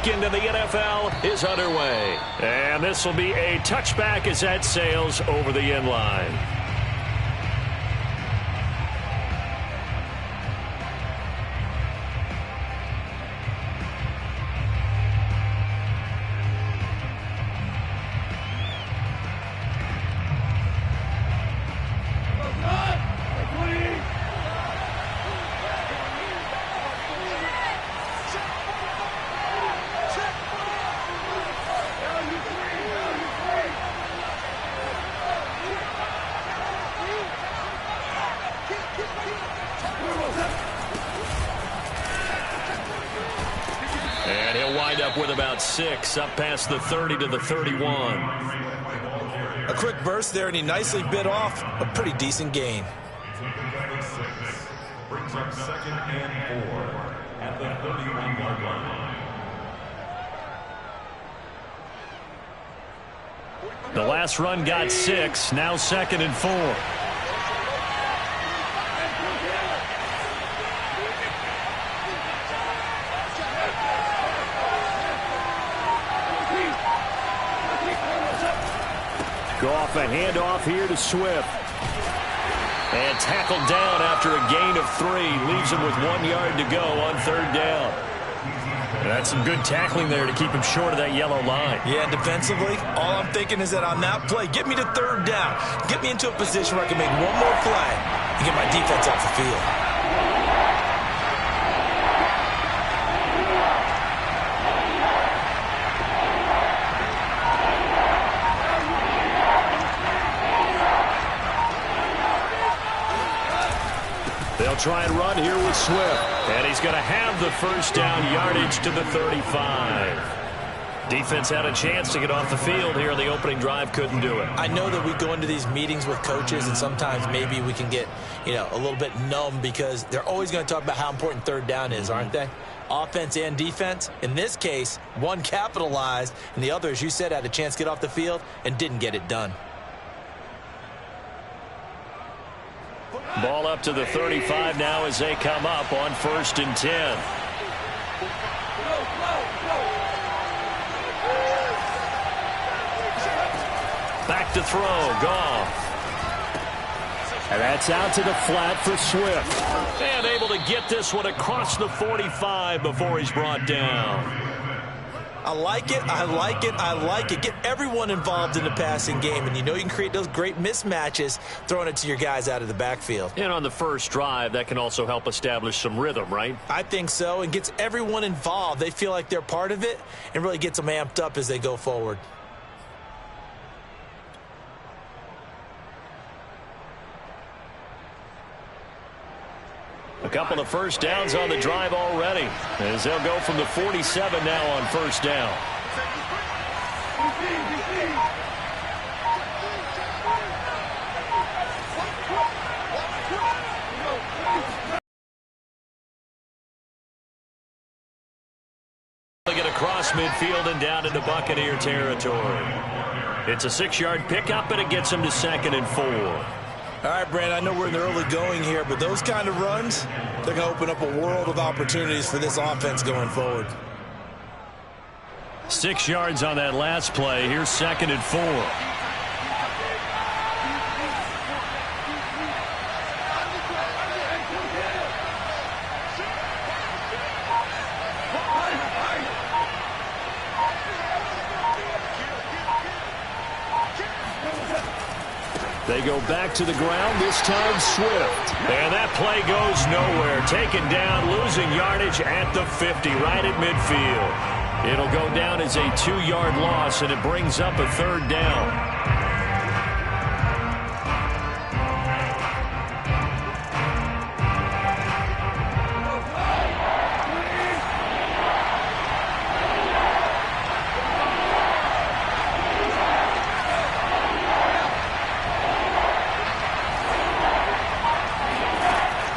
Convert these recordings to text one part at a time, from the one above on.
weekend in the NFL is underway. And this will be a touchback as that sails over the end line. And he'll wind up with about 6, up past the 30 to the 31. A quick burst there, and he nicely bit off a pretty decent gain. Brings up 2nd and 4 at the 31-yard line. The last run got 6, now 2nd and 4. Goff, a handoff here to Swift. And tackled down after a gain of 3. Leaves him with 1 yard to go on 3rd down. And that's some good tackling there to keep him short of that yellow line. Yeah, defensively, all I'm thinking is that on that play, get me to 3rd down. Get me into a position where I can make one more play and get my defense off the field. They'll try and run here with Swift. And he's going to have the 1st down, yardage to the 35. Defense had a chance to get off the field here in the opening drive, couldn't do it. I know that we go into these meetings with coaches, and sometimes maybe we can get, a little bit numb because they're always going to talk about how important 3rd down is, aren't they? Offense and defense. In this case, one capitalized, and the other, as you said, had a chance to get off the field and didn't get it done. Ball up to the 35 now as they come up on 1st and 10. Back to throw, Goff. And that's out to the flat for Swift. And able to get this one across the 45 before he's brought down. I like it, I like it, I like it. Get everyone involved in the passing game, and you can create those great mismatches throwing it to your guys out of the backfield. And on the first drive, that can also help establish some rhythm, right? I think so, and gets everyone involved. They feel like they're part of it and really gets them amped up as they go forward. A couple of 1st downs on the drive already, as they'll go from the 47 now on 1st down. They get across midfield and down into Buccaneer territory. It's a 6-yard pickup, and it gets them to 2nd and 4. All right, Brandon, I know we're in the early going here, but those kind of runs, they're going to open up a world of opportunities for this offense going forward. 6 yards on that last play. Here's 2nd and 4. They go back to the ground, this time Swift. And that play goes nowhere. Taken down, losing yardage at the 50, right at midfield. It'll go down as a 2-yard loss, and it brings up a 3rd down.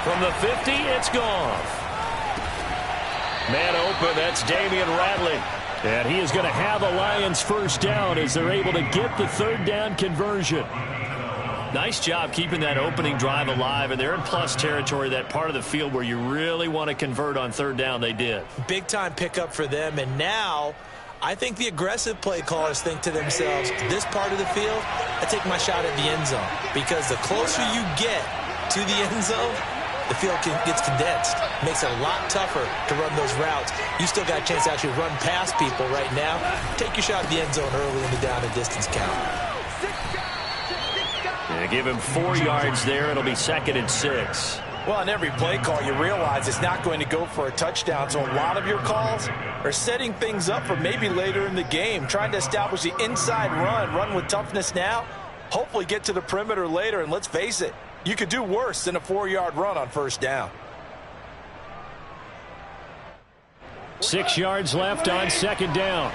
From the 50, it's Goff. Man open, that's Damian Radley. And he is going to have a Lions 1st down as they're able to get the 3rd down conversion. Nice job keeping that opening drive alive, and they're in plus territory, that part of the field where you really want to convert on third down. They did. Big-time pickup for them, and now I think the aggressive play callers think to themselves, this part of the field, I take my shot at the end zone, because the closer you get to the end zone, the field gets condensed. Makes it a lot tougher to run those routes. You still got a chance to actually run past people right now. Take your shot at the end zone early in the down and distance count. Yeah, give him 4 yards there. It'll be 2nd and 6. Well, on every play call, you realize it's not going to go for a touchdown. So a lot of your calls are setting things up for maybe later in the game, trying to establish the inside run with toughness now, hopefully get to the perimeter later. And let's face it, you could do worse than a 4-yard run on first down. 6 yards left on 2nd down.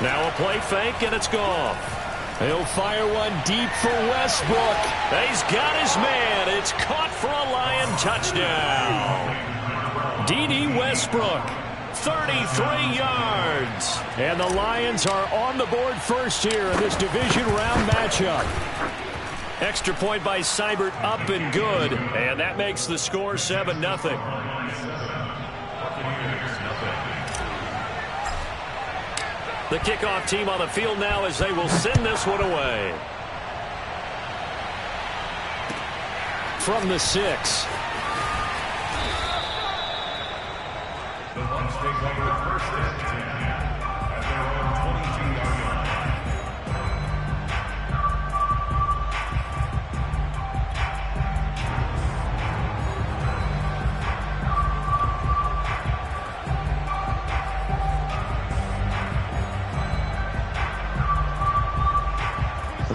Now a play fake, and it's gone. He'll fire one deep for Westbrook. He's got his man. It's caught for a Lion touchdown. D.D. Westbrook, 33 yards. And the Lions are on the board first here in this division round matchup. Extra point by Seibert, up and good. And that makes the score 7-0. The kickoff team on the field now as they will send this one away. From the 6. The Bucs take over 1st and 10 at their own 22-yard line.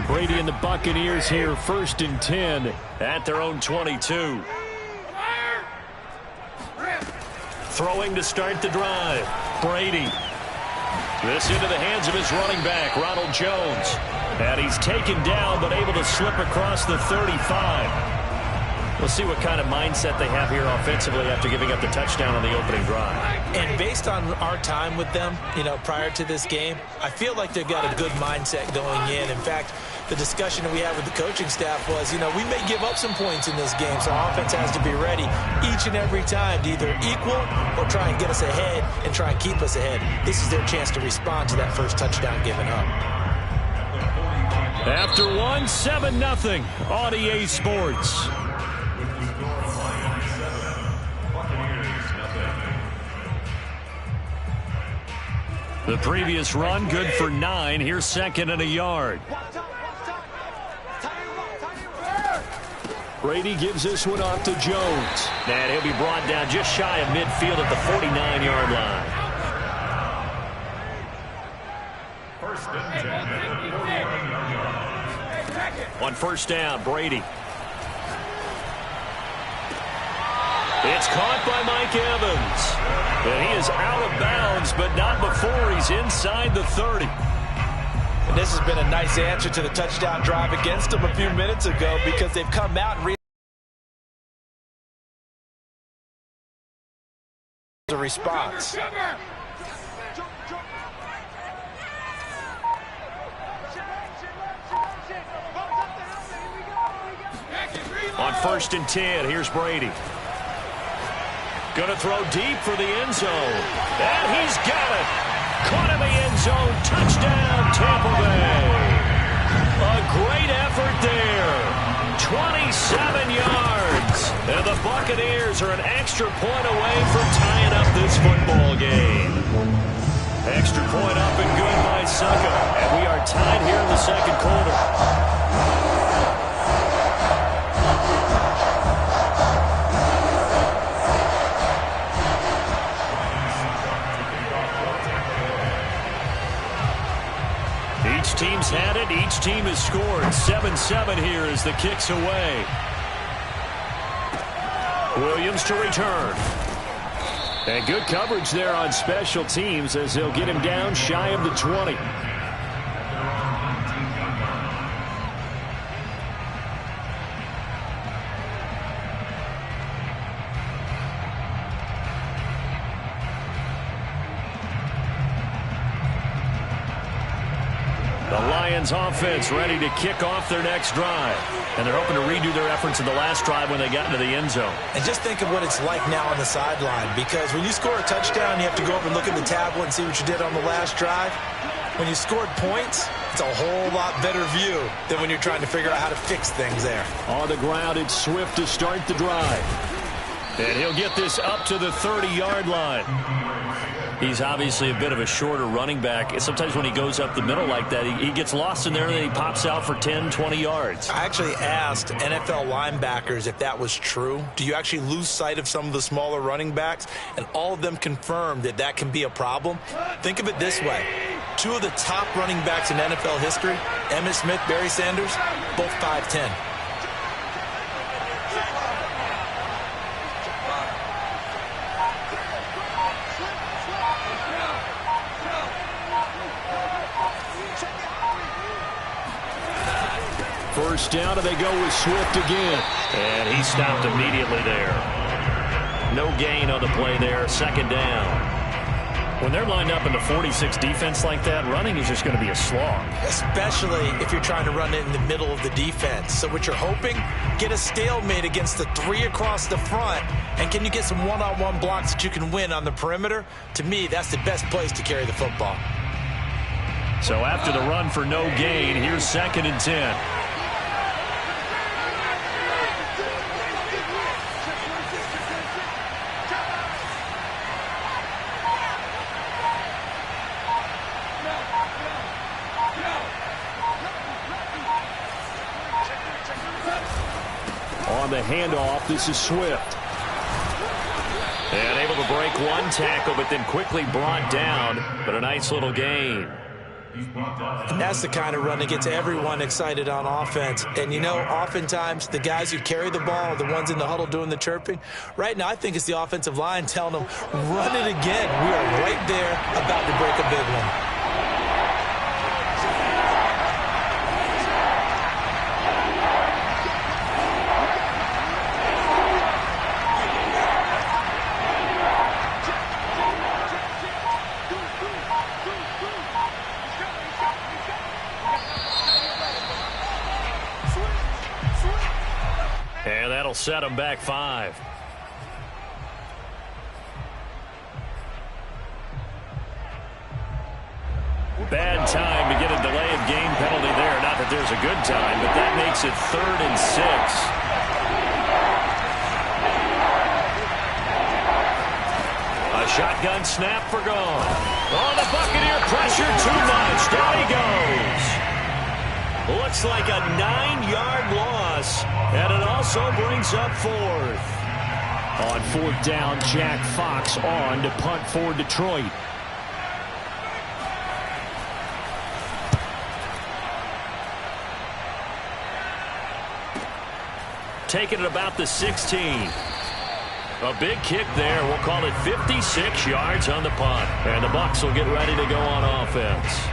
Brady and the Buccaneers here, 1st and 10 at their own 22. Throwing to start the drive. Brady. This into the hands of his running back, Ronald Jones. And he's taken down, but able to slip across the 35. We'll see what kind of mindset they have here offensively after giving up the touchdown on the opening drive. And based on our time with them, prior to this game, I feel like they've got a good mindset going in. In fact, the discussion that we had with the coaching staff was, we may give up some points in this game, so our offense has to be ready each and every time to either equal or try and get us ahead and try and keep us ahead. This is their chance to respond to that first touchdown given up. After 7-0 on EA Sports. The previous run good for 9. Here's 2nd and a yard. Brady gives this one off to Jones. And he'll be brought down just shy of midfield at the 49-yard line. 1st and 10. On 1st down, Brady. It's caught by Mike Evans. And he is out of bounds, but not before he's inside the 30. And this has been a nice answer to the touchdown drive against them a few minutes ago, because they've come out and the response. On 1st and 10, here's Brady. Going to throw deep for the end zone. And he's got it. Caught in the end zone. Touchdown, Tampa Bay. A great effort there. 27 yards. And the Buccaneers are an extra point away from tying up this football game. Extra point up and good by Succa. And we are tied here in the 2nd quarter. Each team's had it. Each team has scored. 7-7 here as the kick's away. Williams to return. And good coverage there on special teams as they'll get him down shy of the 20. Lions offense ready to kick off their next drive. And they're hoping to redo their efforts in the last drive when they got into the end zone. And just think of what it's like now on the sideline, because when you score a touchdown, you have to go over and look at the tablet and see what you did on the last drive. When you scored points, it's a whole lot better view than when you're trying to figure out how to fix things there. On the ground, it's Swift to start the drive. And he'll get this up to the 30-yard line. He's obviously a bit of a shorter running back. Sometimes when he goes up the middle like that, he gets lost in there and then he pops out for 10, 20 yards. I actually asked NFL linebackers if that was true. Do you actually lose sight of some of the smaller running backs? And all of them confirmed that that can be a problem. Think of it this way. Two of the top running backs in NFL history, Emmitt Smith, Barry Sanders, both 5'10". First down, and they go with Swift again. And he stopped immediately there. No gain on the play there. Second down. When they're lined up in the 46 defense like that, running is just going to be a slog. Especially if you're trying to run it in the middle of the defense. So what you're hoping, get a stalemate against the three across the front, and can you get some one-on-one blocks that you can win on the perimeter? To me, that's the best place to carry the football. So after the run for no gain, here's 2nd and 10. On the handoff, this is Swift. And able to break one tackle, but then quickly brought down. But a nice little gain. And that's the kind of run that gets everyone excited on offense. And, you know, oftentimes the guys who carry the ball are the ones in the huddle doing the chirping. Right now, I think it's the offensive line telling them, run it again. We are right there about to break a big one. And that'll set them back 5. Bad time to get a delay of game penalty there. Not that there's a good time, but that makes it 3rd and 6. A shotgun snap for gone. Oh, the Buccaneer pressure too much. Down he goes. Looks like a 9-yard loss, and it also brings up 4th. On 4th down, Jack Fox on to punt for Detroit. Taking it about the 16. A big kick there. We'll call it 56 yards on the punt. And the Bucs will get ready to go on offense.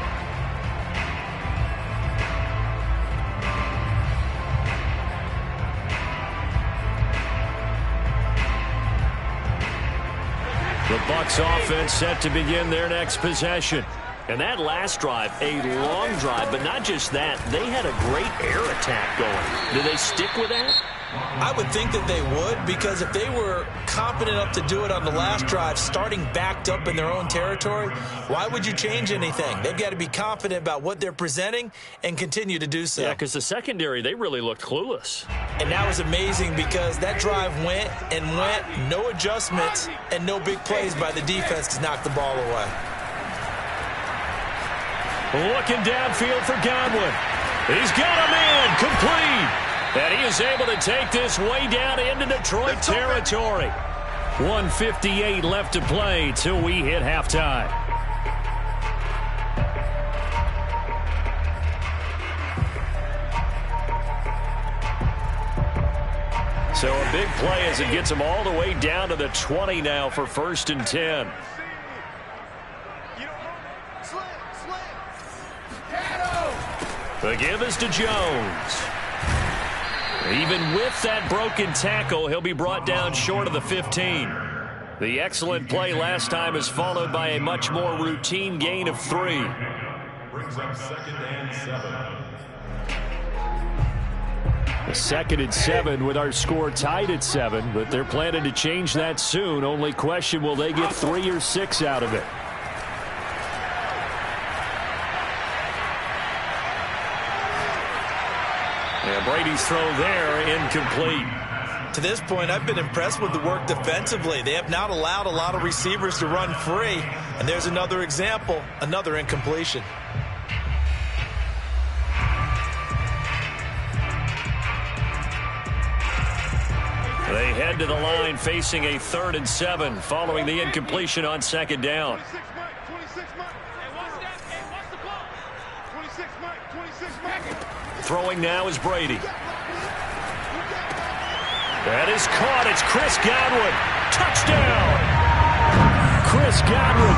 The Bucs offense set to begin their next possession. And that last drive, a long drive, but not just that. They had a great air attack going. Do they stick with that? I would think that they would, because if they were competent enough to do it on the last drive, starting backed up in their own territory, why would you change anything? They've got to be confident about what they're presenting and continue to do so. Yeah, because the secondary, they really looked clueless. And that was amazing because that drive went and went, no adjustments, and no big plays by the defense to knock the ball away. Looking downfield for Godwin. He's got a man complete. And he is able to take this way down into Detroit territory. 1:58 left to play till we hit halftime. So a big play as it gets them all the way down to the 20 now for 1st and 10. The give is to Jones. Even with that broken tackle, he'll be brought down short of the 15. The excellent play last time is followed by a much more routine gain of 3. brings up 2nd and 7. A 2nd and 7 with our score tied at 7, but they're planning to change that soon. Only question, will they get 3 or 6 out of it? And Brady's throw there, incomplete. To this point, I've been impressed with the work defensively. They have not allowed a lot of receivers to run free. And there's another example, another incompletion. They head to the line facing a 3rd and 7 following the incompletion on 2nd down. 26 Mike. Hey, watch the ball. 26 Mike. Throwing now is Brady. That is caught. It's Chris Godwin. Touchdown. Chris Godwin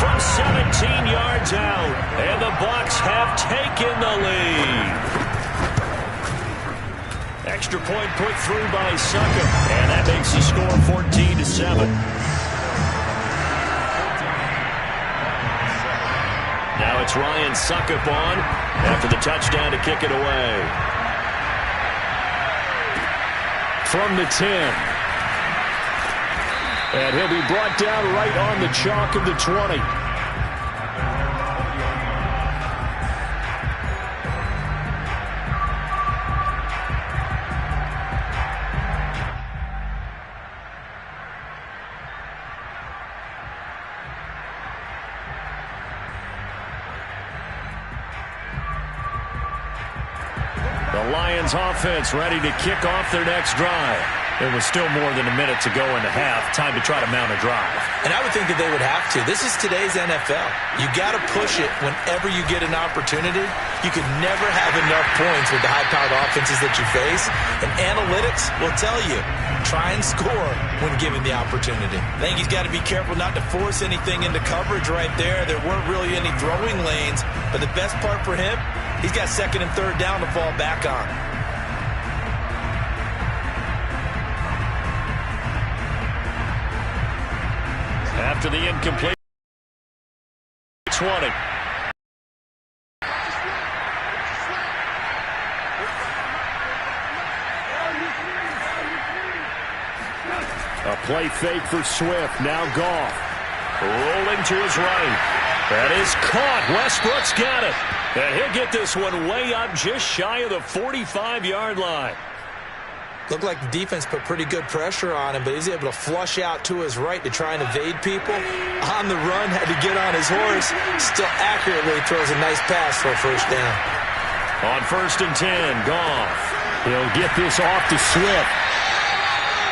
from 17 yards out. And the Bucs have taken the lead. Extra point put through by Succop. And that makes the score 14-7. Now it's Ryan Succop on after the touchdown to kick it away. From the 10. And he'll be brought down right on the chalk of the 20. The Lions offense ready to kick off their next drive. There was still more than a minute to go in the half. Time to try to mount a drive. And I would think that they would have to. This is today's NFL. You got to push it whenever you get an opportunity. You could never have enough points with the high-powered offenses that you face. And analytics will tell you, try and score when given the opportunity. I think he's got to be careful not to force anything into coverage right there. There weren't really any throwing lanes. But the best part for him, he's got 2nd and 3rd down to fall back on. After the incomplete 20. A play fake for Swift. Now Goff. Rolling to his right. That is caught. Westbrook's got it. And he'll get this one way up just shy of the 45-yard line. Looked like the defense put pretty good pressure on him, but he's able to flush out to his right to try and evade people. On the run, had to get on his horse. Still accurately throws a nice pass for a 1st down. On 1st and 10, Goff. He'll get this off to Swift.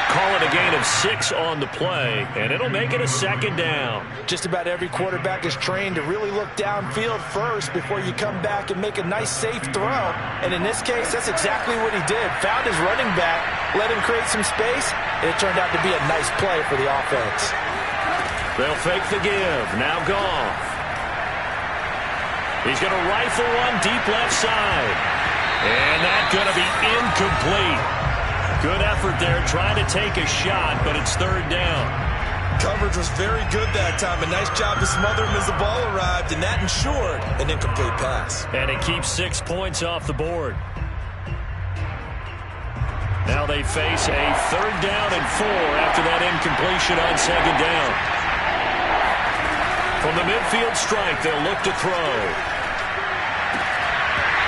Call it a gain of 6 on the play, and it'll make it a 2nd down. Just about every quarterback is trained to really look downfield first before you come back and make a nice, safe throw. And in this case, that's exactly what he did. Found his running back, let him create some space, and it turned out to be a nice play for the offense. They'll fake the give. Now Goff. He's going to rifle one deep left side. And that's going to be incomplete. Good effort there, trying to take a shot, but it's 3rd down. Coverage was very good that time. A nice job to smother him as the ball arrived, and that ensured an incomplete pass. And it keeps 6 points off the board. Now they face a 3rd down and 4 after that incompletion on 2nd down. From the midfield strike, they'll look to throw.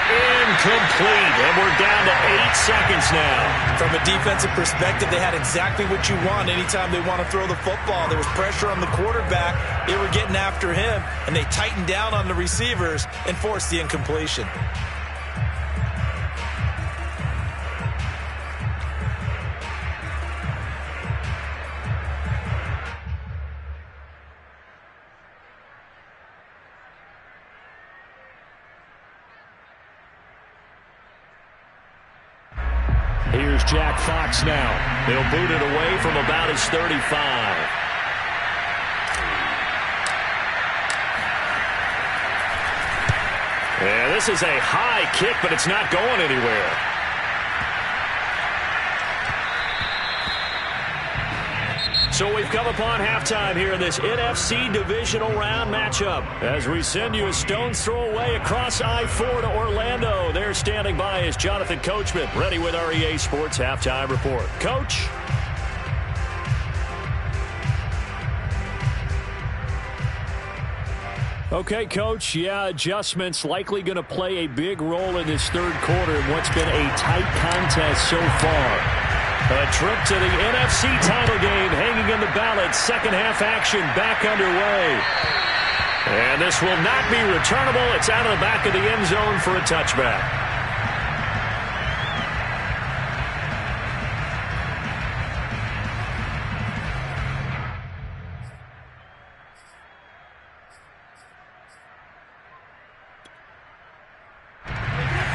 Incomplete, and we're down to 8 seconds now. From a defensive perspective, they had exactly what you want anytime they want to throw the football. There was pressure on the quarterback. They were getting after him, and they tightened down on the receivers and forced the incompletion. Here's Jack Fox now. They'll boot it away from about his 35. Yeah, this is a high kick, but it's not going anywhere. So we've come upon halftime here in this NFC divisional round matchup. As we send you a stone's throw away across I-4 to Orlando. There standing by is Jonathan Coachman, ready with our EA Sports Halftime Report. Coach. Okay, Coach, adjustments likely going to play a big role in this third quarter in what's been a tight contest so far. A trip to the NFC title game hanging in the balance. Second half action back underway. And this will not be returnable. It's out of the back of the end zone for a touchback.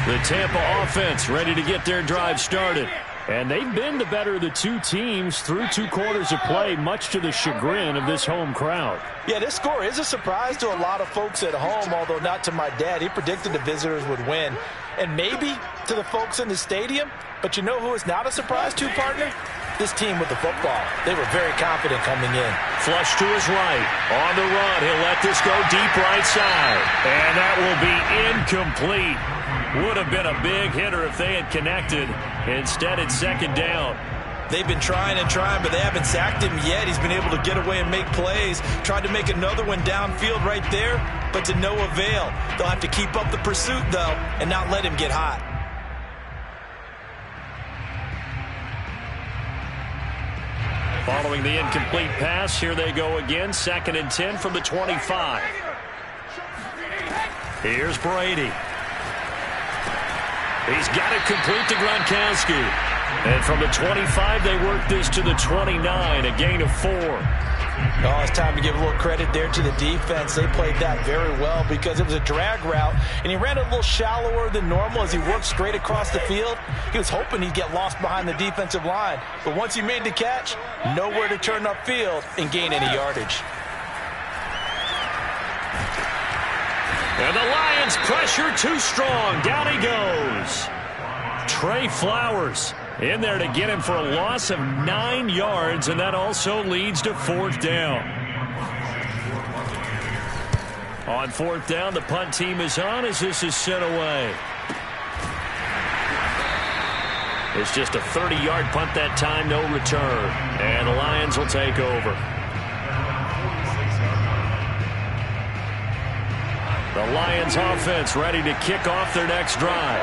The Tampa offense ready to get their drive started. And they've been the better of the two teams through 2 quarters of play, much to the chagrin of this home crowd. Yeah, this score is a surprise to a lot of folks at home, although not to my dad. He predicted the visitors would win. And maybe to the folks in the stadium. But you know who is not a surprise to, partner? This team with the football. They were very confident coming in. Flush to his right. On the run. He'll let this go deep right side. And that will be incomplete. Would have been a big hitter if they had connected. Instead, it's second down. They've been trying and trying, but they haven't sacked him yet. He's been able to get away and make plays. Tried to make another one downfield right there, but to no avail. They'll have to keep up the pursuit, though, and not let him get hot. Following the incomplete pass, here they go again. 2nd and 10 from the 25. Here's Brady. He's got it complete to Gronkowski. And from the 25, they work this to the 29, a gain of 4. Oh, it's time to give a little credit there to the defense. They played that very well because it was a drag route, and he ran a little shallower than normal as he worked straight across the field. He was hoping he'd get lost behind the defensive line. But once he made the catch, nowhere to turn upfield and gain any yardage. And the Lions pressure too strong. Down he goes. Trey Flowers in there to get him for a loss of 9 yards, and that also leads to 4th down. On 4th down, the punt team is on as this is sent away. It's just a 30-yard punt that time, no return. And the Lions will take over. The Lions offense ready to kick off their next drive.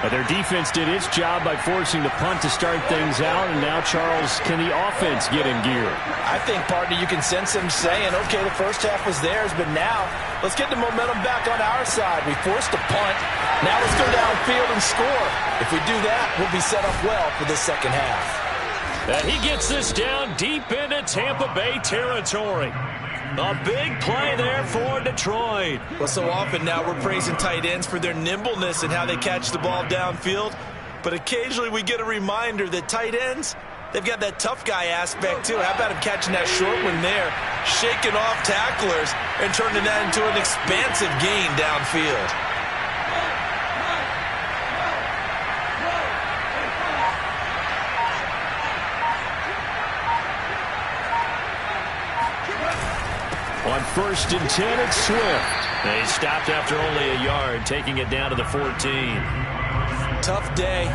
Their defense did its job by forcing the punt to start things out, and now, Charles, can the offense get in gear? I think, partner, you can sense them saying, okay, the first half was theirs, but now let's get the momentum back on our side. We forced a punt. Now let's go downfield and score. If we do that, we'll be set up well for this second half. And he gets this down deep into Tampa Bay territory. A big play there for Detroit. Well, so often now we're praising tight ends for their nimbleness and how they catch the ball downfield. But occasionally we get a reminder that tight ends, they've got that tough guy aspect too. How about him catching that short one there, shaking off tacklers, and turning that into an expansive gain downfield. On 1st and 10, it's Swift. They stopped after only a yard, taking it down to the 14. Tough day,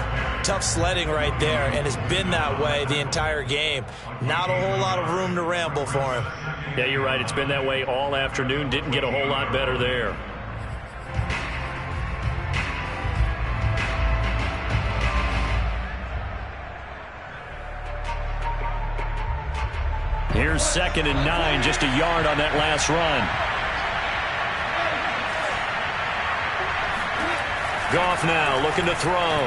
tough sledding right there, and it's been that way the entire game. Not a whole lot of room to ramble for him. Yeah, you're right. It's been that way all afternoon. Didn't get a whole lot better there. Here's 2nd and 9, just a yard on that last run. Goff now looking to throw.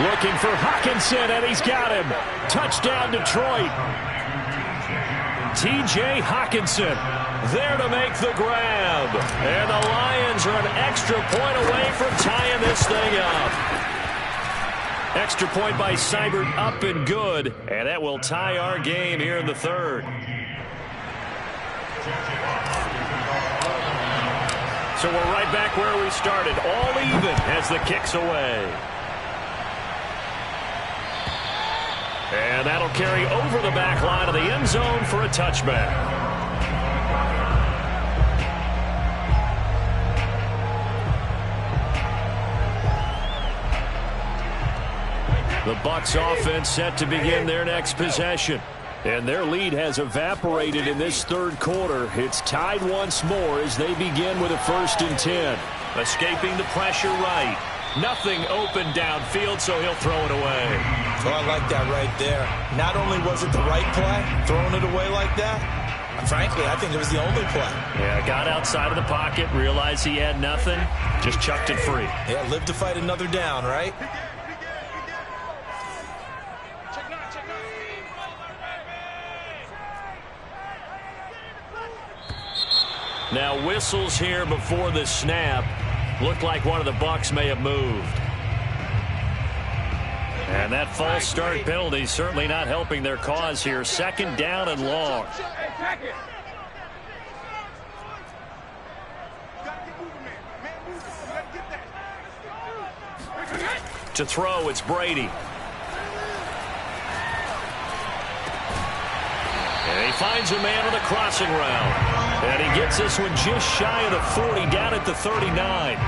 Looking for Hockenson, and he's got him. Touchdown, Detroit. T.J. Hockenson there to make the grab. And the Lions are an extra point away from tying this thing up. Extra point by Seibert, up and good. And that will tie our game here in the third. So we're right back where we started. All even as the kick's away. And that'll carry over the back line of the end zone for a touchback. The Bucs offense set to begin their next possession. And their lead has evaporated in this third quarter. It's tied once more as they begin with a 1st and 10. Escaping the pressure right. Nothing open downfield, so he'll throw it away. So I like that right there. Not only was it the right play, throwing it away like that, frankly, I think it was the only play. Yeah, got outside of the pocket, realized he had nothing, just chucked it free. Yeah, live to fight another down, right? Now whistles here before the snap. Looked like one of the Bucs may have moved. And that false start penalty certainly not helping their cause here. 2nd down and long. To throw, it's Brady. And he finds a man on the crossing route. And he gets this one just shy of the 40, down at the 39.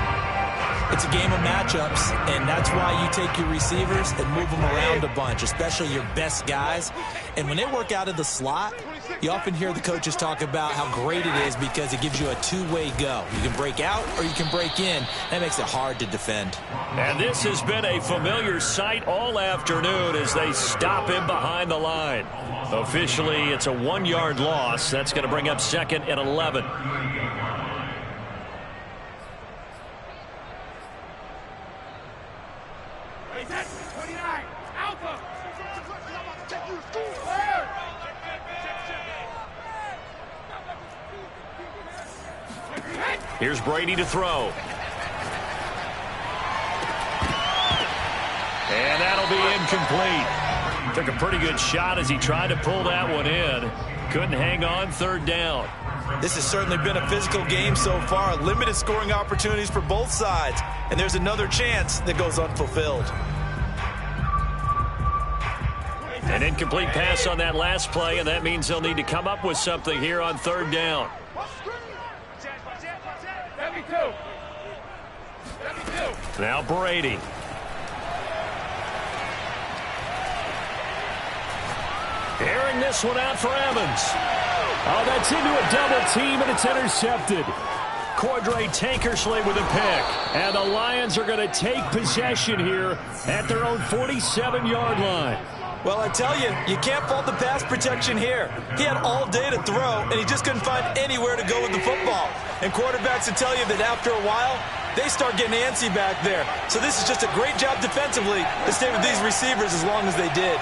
It's a game of matchups, and that's why you take your receivers and move them around a bunch, especially your best guys. And when they work out of the slot, you often hear the coaches talk about how great it is because it gives you a two-way go. You can break out or you can break in. That makes it hard to defend. And this has been a familiar sight all afternoon as they stop him behind the line. Officially, it's a 1-yard loss. That's going to bring up 2nd and 11. Here's Brady to throw. And that'll be incomplete. Took a pretty good shot as he tried to pull that one in. Couldn't hang on, 3rd down. This has certainly been a physical game so far. Limited scoring opportunities for both sides. And there's another chance that goes unfulfilled. An incomplete pass on that last play, and that means they'll need to come up with something here on 3rd down. Now Brady. Airing this one out for Evans. Oh, that's into a double team, and it's intercepted. Cordray Tankersley with a pick. And the Lions are going to take possession here at their own 47-yard line. Well, I tell you, you can't fault the pass protection here. He had all day to throw, and he just couldn't find anywhere to go with the football. And quarterbacks will tell you that after a while, they start getting antsy back there. So this is just a great job defensively to stay with these receivers as long as they did.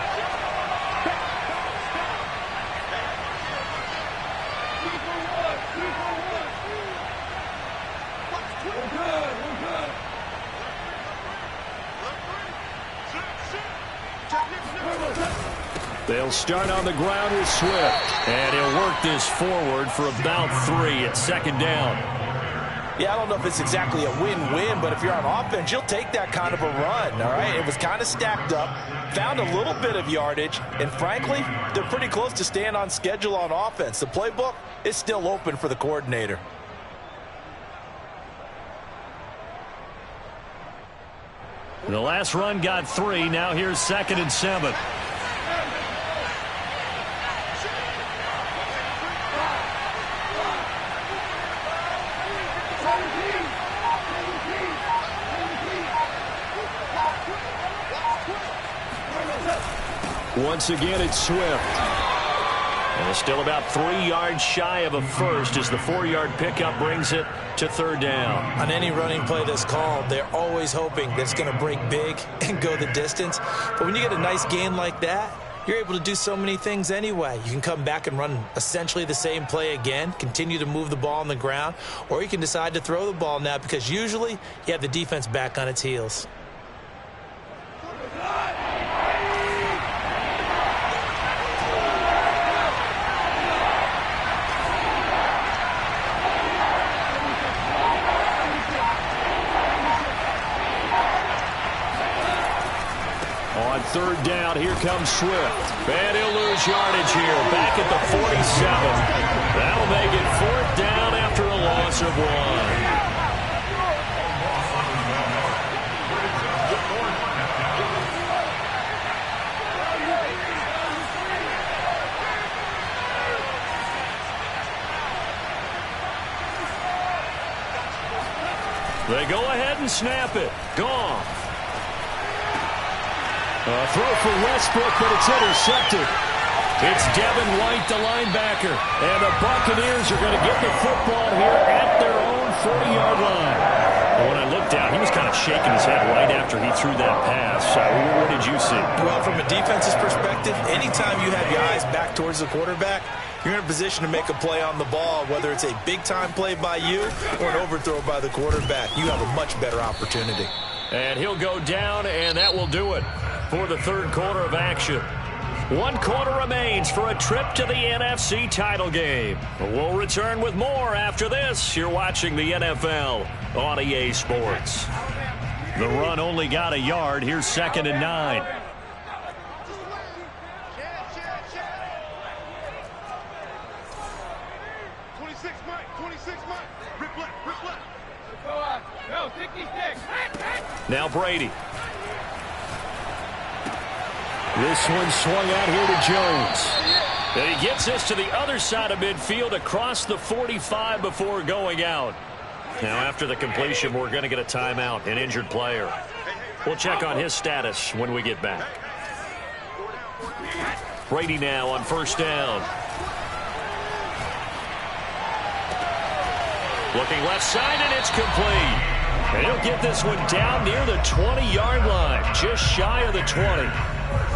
They'll start on the ground with Swift. And he'll work this forward for about 3 at 2nd down. Yeah, I don't know if it's exactly a win-win, but if you're on offense, you'll take that kind of a run, all right? It was kind of stacked up, found a little bit of yardage, and frankly, they're pretty close to staying on schedule on offense. The playbook is still open for the coordinator. The last run got 3. Now here's 2nd and 7. Once again, it's Swift. And it's still about 3 yards shy of a first as the 4-yard pickup brings it to 3rd down. On any running play that's called, they're always hoping that it's going to break big and go the distance. But when you get a nice gain like that, you're able to do so many things anyway. You can come back and run essentially the same play again, continue to move the ball on the ground, or you can decide to throw the ball now because usually you have the defense back on its heels. third down. Here comes Swift. And he'll lose yardage here. Back at the 47. That'll make it fourth down after a loss of 1. They go ahead and snap it. Gone. A throw for Westbrook, but it's intercepted. It's Devin White, the linebacker. And the Buccaneers are going to get the football here at their own 40-yard line. Well, when I looked down, he was kind of shaking his head right after he threw that pass. What did you see? Well, from a defense's perspective, anytime you have your eyes back towards the quarterback, you're in a position to make a play on the ball, whether it's a big-time play by you or an overthrow by the quarterback. You have a much better opportunity. And he'll go down, and that will do it for the third quarter of action. 1 quarter remains for a trip to the NFC title game. We'll return with more after this. You're watching the NFL on EA Sports. The run only got a yard. Here's 2nd and 9. Now Brady. This one swung out here to Jones. And he gets us to the other side of midfield across the 45 before going out. Now after the completion, we're going to get a timeout, an injured player. We'll check on his status when we get back. Brady now on first down. Looking left side, and it's complete. And he'll get this one down near the 20-yard line, just shy of the 20.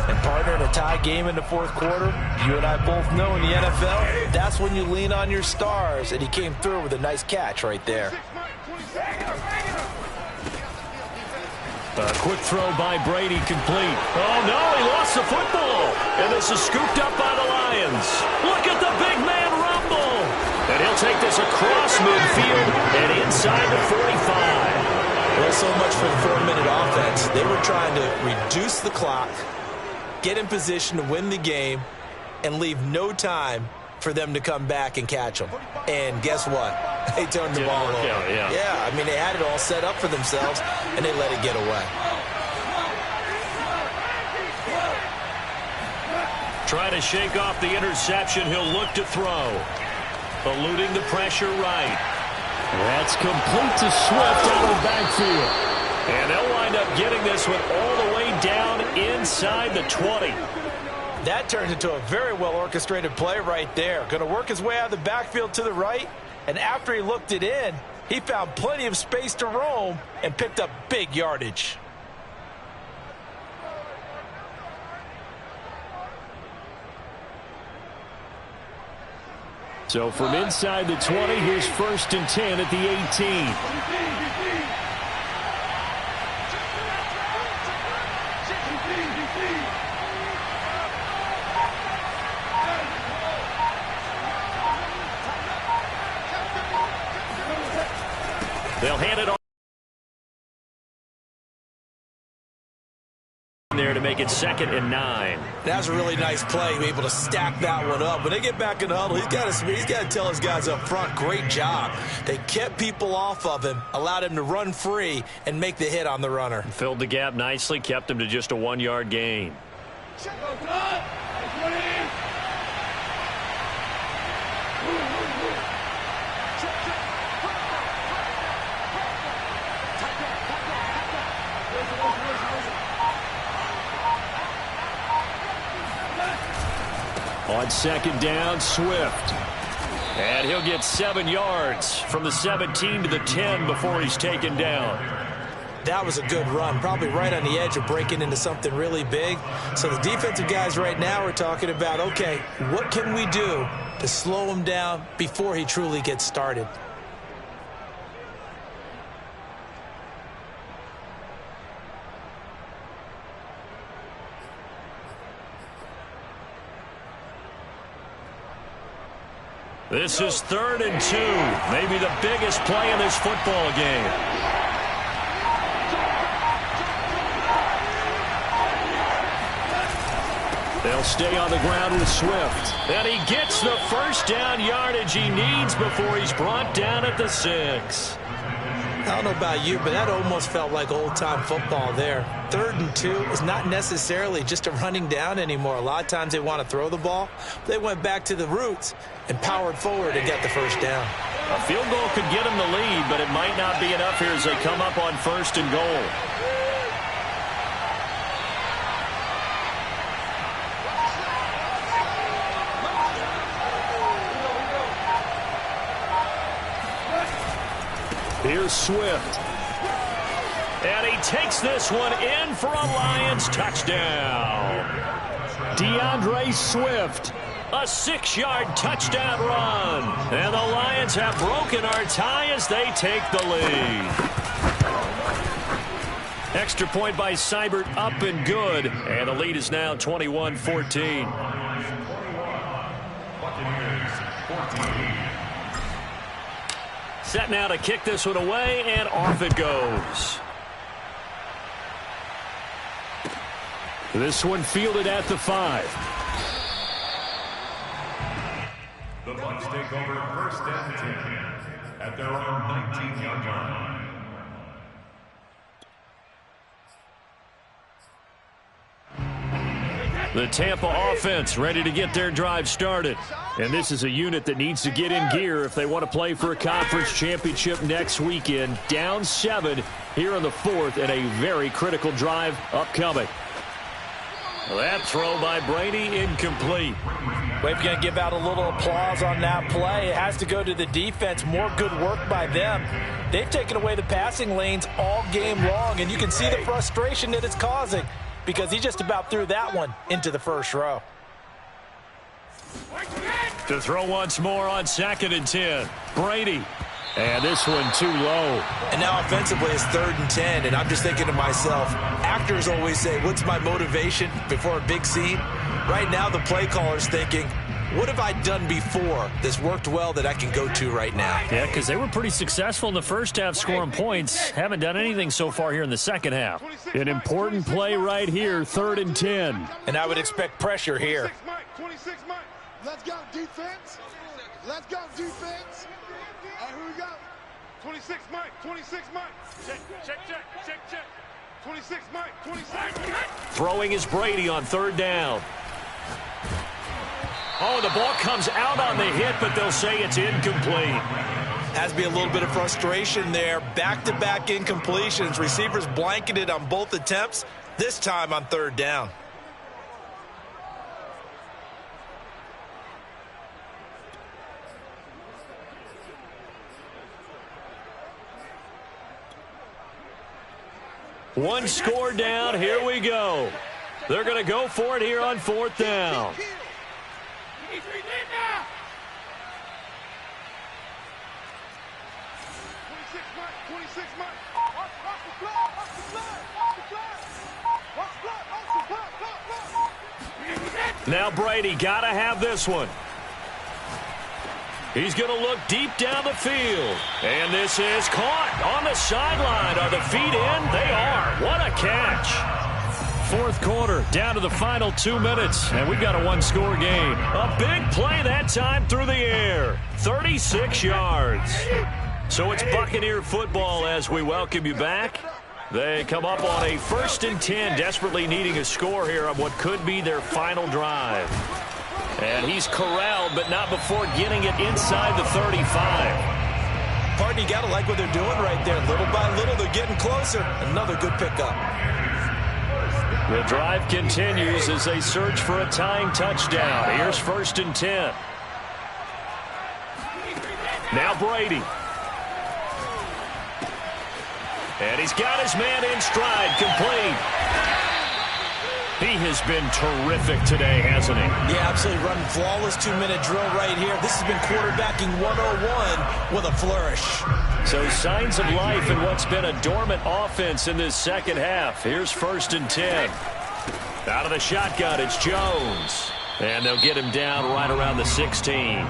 And partner, in a tie game in the fourth quarter, you and I both know in the NFL, that's when you lean on your stars, and he came through with a nice catch right there. A quick throw by Brady, complete. Oh, no, he lost the football. And this is scooped up by the Lions. Look at the big man rumble. And he'll take this across midfield and inside the 45. Well, so much for the 4-minute offense. They were trying to reduce the clock, get in position to win the game, and leave no time for them to come back and catch them. And guess what? They turned the ball over. Yeah, I mean, they had it all set up for themselves, and they let it get away. Trying to shake off the interception. He'll look to throw. Eluding the pressure right. That's complete to Swift out of the backfield. And they'll wind up getting this one all the way down inside the 20. That turns into a very well-orchestrated play right there. Going to work his way out of the backfield to the right, and after he looked it in, he found plenty of space to roam and picked up big yardage. So from inside the 20, here's 1st and 10 at the 18. They'll hand it on there to make it 2nd and 9. That was a really nice play, able to stack that one up. When they get back in the huddle, he's got to tell his guys up front, great job. They kept people off of him, allowed him to run free and make the hit on the runner. Filled the gap nicely, kept him to just a 1-yard gain. On 2nd down, Swift. And he'll get 7 yards from the 17 to the 10 before he's taken down. That was a good run, probably right on the edge of breaking into something really big. So the defensive guys right now are talking about, okay, what can we do to slow him down before he truly gets started? This is 3rd and 2, maybe the biggest play in this football game. stay on the ground with Swift. And he gets the first down yardage he needs before he's brought down at the 6. I don't know about you, but that almost felt like old-time football there. 3rd and 2 is not necessarily just a running down anymore. A lot of times they want to throw the ball. They went back to the roots and powered forward and got the first down. A field goal could get him the lead, but it might not be enough here as they come up on 1st and goal. Here's Swift. And he takes this one in for a Lions touchdown. DeAndre Swift, a 6-yard touchdown run. And the Lions have broken our tie as they take the lead. Extra point by Seibert, up and good. And the lead is now 21-14. Set now to kick this one away, and off it goes. This one fielded at the 5. The Bucs take over 1st and 10 at their own 19-yard line. The Tampa offense ready to get their drive started. And this is a unit that needs to get in gear if they want to play for a conference championship next weekend. Down 7 here in the 4th, and a very critical drive upcoming. That throw by Brady incomplete. We're going to give out a little applause on that play. It has to go to the defense. More good work by them. They've taken away the passing lanes all game long, and you can see the frustration that it's causing because he just about threw that one into the first row. To throw once more on 2nd and 10. Brady. And this one too low. And now offensively it's 3rd and 10, and I'm just thinking to myself, actors always say, what's my motivation before a big scene? Right now the play caller's thinking, what have I done before that's worked well that I can go to right now? Yeah, because they were pretty successful in the first half scoring points. Haven't done anything so far here in the second half. An important play right here, 3rd and 10. And I would expect pressure here. 26 Mike. Let's go defense. Let's go defense. All right, who we got? 26 Mike. 26 Mike. Check. 26 Mike. 26. Throwing is Brady on 3rd down. Oh, the ball comes out on the hit, but they'll say it's incomplete. Has to be a little bit of frustration there. Back-to-back incompletions. Receivers blanketed on both attempts, this time on 3rd down. One score down. Here we go. They're going to go for it here on 4th down. Now Brady got to have this one. He's going to look deep down the field. And this is caught on the sideline. Are the feet in? They are. What a catch. 4th quarter, down to the final 2 minutes, and we've got a one-score game. A big play that time through the air. 36 yards. So it's Buccaneer football as we welcome you back. They come up on a 1st and 10, desperately needing a score here on what could be their final drive. And he's corralled, but not before getting it inside the 35. Pardon, you got to like what they're doing right there. Little by little, they're getting closer. Another good pickup. The drive continues as they search for a tying touchdown. Here's 1st and 10. Now Brady. And he's got his man in stride, complete. He has been terrific today, hasn't he? Yeah, absolutely. Running flawless 2-minute drill right here. This has been quarterbacking 101 with a flourish. So signs of life in what's been a dormant offense in this second half. Here's 1st and 10. Out of the shotgun, it's Jones. And they'll get him down right around the 16.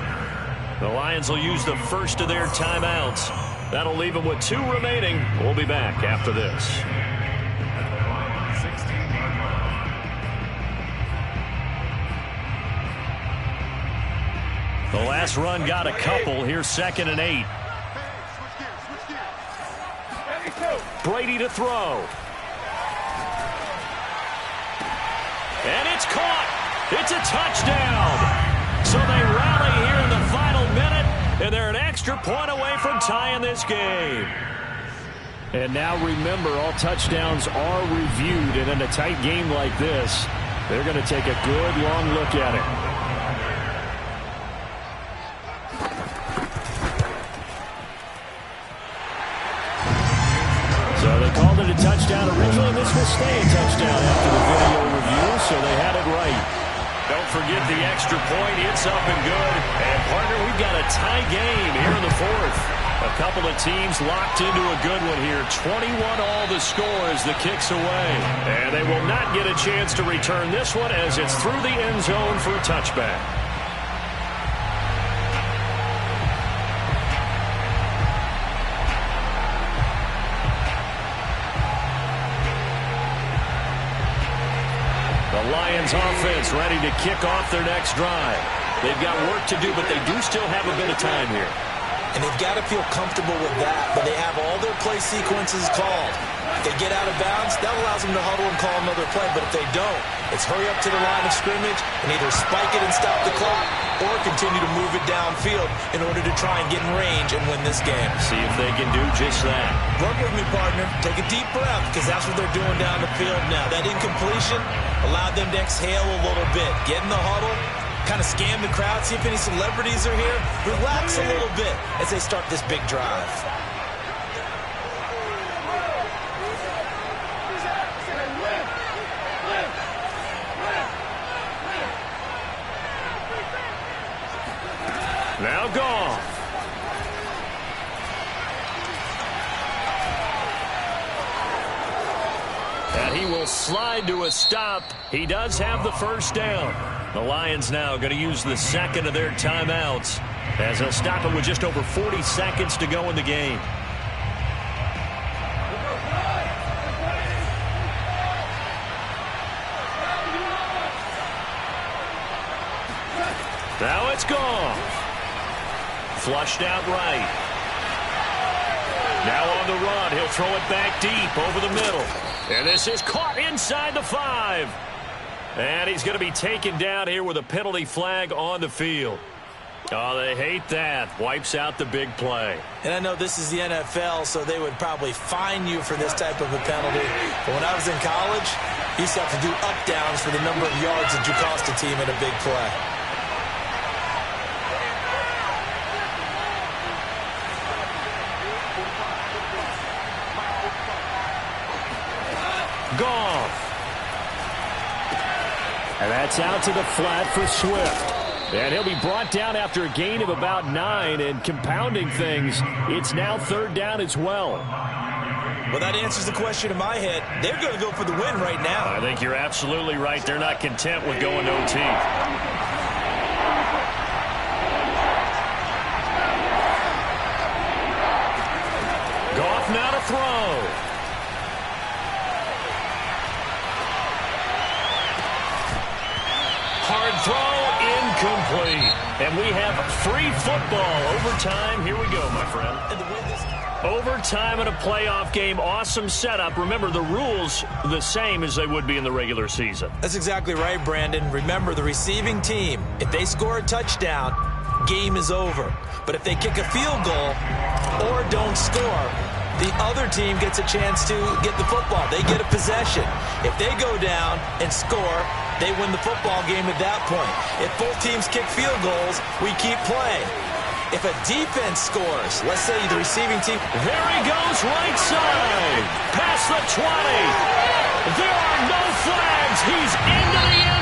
The Lions will use the first of their timeouts. That'll leave them with 2 remaining. We'll be back after this. The last run got a couple. Here's 2nd and 8. Brady to throw. And it's caught. It's a touchdown. So they rally here in the final minute, and they're an extra point away from tying this game. And now remember, all touchdowns are reviewed, and in a tight game like this, they're going to take a good long look at it. So they called it a touchdown originally. This will stay a touchdown after the video review, so they had it right. Don't forget the extra point. It's up and good. And, partner, we've got a tie game here in the 4th. A couple of teams locked into a good one here. 21 all the score as the kick's away. And they will not get a chance to return this one as it's through the end zone for a touchback. The Lions offense ready to kick off their next drive. They've got work to do, but they do still have a bit of time here. And they've got to feel comfortable with that, but they have all their play sequences called. If they get out of bounds, that allows them to huddle and call another play, but if they don't, it's hurry up to the line of scrimmage and either spike it and stop the clock or continue to move it downfield in order to try and get in range and win this game. See if they can do just that. Work with me, partner. Take a deep breath because that's what they're doing down the field now. That incompletion allowed them to exhale a little bit, get in the huddle, kind of scan the crowd, see if any celebrities are here. Relax a little bit as they start this big drive. Now Goff. And he will slide to a stop. He does have the first down. The Lions now going to use the second of their timeouts as they'll stop it with just over 40 seconds to go in the game. Now it's gone. Flushed out right. Now on the run. He'll throw it back deep over the middle. And this is caught inside the 5. And he's going to be taken down here with a penalty flag on the field. Oh, they hate that. Wipes out the big play. And I know this is the NFL, so they would probably fine you for this type of a penalty. But when I was in college, you used to have to do up-downs for the number of yards that you cost a team in a big play. Goff. And that's out to the flat for Swift. And he'll be brought down after a gain of about 9, and compounding things, it's now 3rd down as well. Well, that answers the question in my head. They're going to go for the win right now. I think you're absolutely right. They're not content with going OT. Goff now to throw. Hard throw, incomplete. And we have free football. Overtime, here we go, my friend. Overtime in a playoff game, awesome setup. Remember, the rules the same as they would be in the regular season. That's exactly right, Brandon. Remember, the receiving team, if they score a touchdown, game is over. But if they kick a field goal or don't score, the other team gets a chance to get the football. They get a possession. If they go down and score, they win the football game at that point. If both teams kick field goals, we keep playing. If a defense scores, let's say the receiving team. There he goes, right side. Past the 20. There are no flags. He's into the end